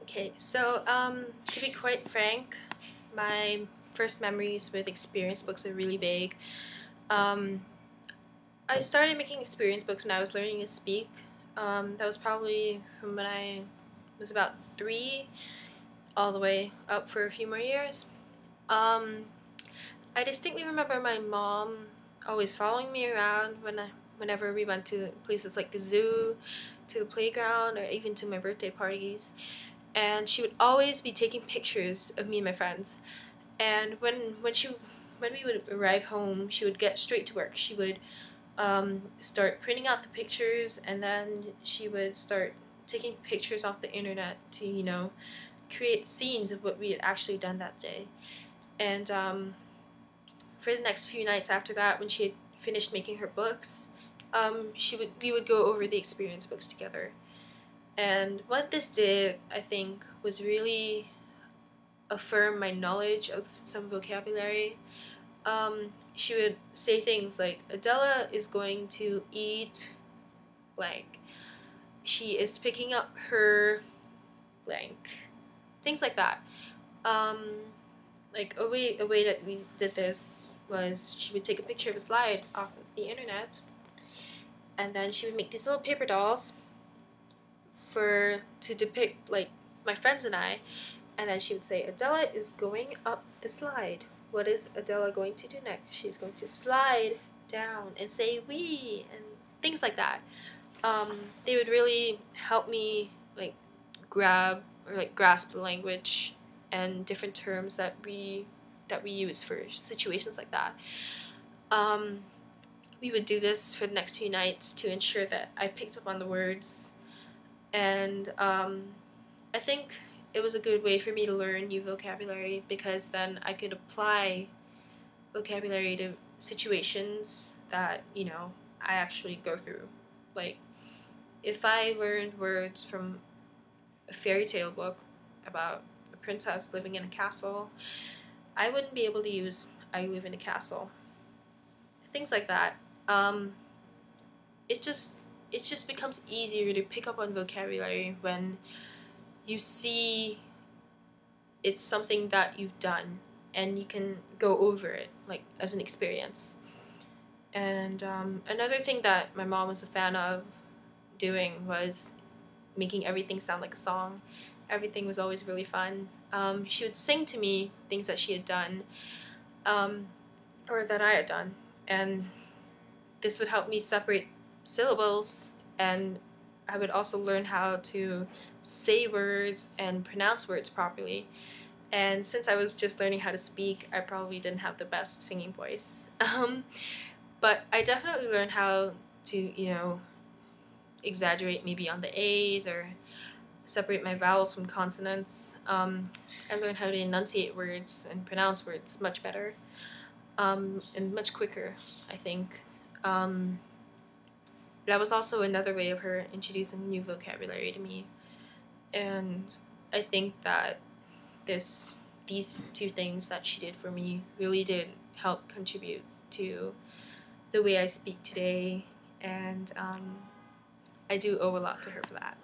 Okay, so to be quite frank, my first memories with experience books are really vague. Um, I started making experience books when I was learning to speak. That was probably from when I was about 3 all the way up for a few more years. Um, I distinctly remember my mom always following me around whenever we went to places like the zoo, to the playground, or even to my birthday parties. And she would always be taking pictures of me and my friends. And when we would arrive home, she would get straight to work. She would start printing out the pictures, and then she would start taking pictures off the internet to create scenes of what we had actually done that day. And for the next few nights after that, when she had finished making her books, we would go over the experience books together. And what this did, I think, was really affirm my knowledge of some vocabulary. She would say things like, Adela is going to eat blank. She is picking up her blank. Things like that. Um, like a way that we did this was she would take a picture of a slide off of the internet, and then she would make these little paper dolls to depict like my friends and I. And then she would say, Adela is going up the slide. What is Adela going to do next? She's going to slide down and say we and things like that. They would really help me like grasp the language and different terms that we use for situations like that. Um, we would do this for the next few nights to ensure that I picked up on the words, and I think it was a good way for me to learn new vocabulary, because then I could apply vocabulary to situations that I actually go through. Like, if I learned words from a fairy tale book about a princess living in a castle, I wouldn't be able to use I live in a castle. Things like that. Um, it just becomes easier to pick up on vocabulary when you see it's something that you've done and you can go over it like as an experience. And another thing that my mom was a fan of doing was making everything sound like a song. Everything was always really fun. She would sing to me things that she had done, um, or that I had done, and this would help me separate syllables, and I would also learn how to say words and pronounce words properly. And since I was just learning how to speak, I probably didn't have the best singing voice. But I definitely learned how to, exaggerate maybe on the A's, or separate my vowels from consonants. I learned how to enunciate words and pronounce words much better, and much quicker, I think. Um, that was also another way of her introducing new vocabulary to me. And I think that these two things that she did for me really did help contribute to the way I speak today, and I do owe a lot to her for that.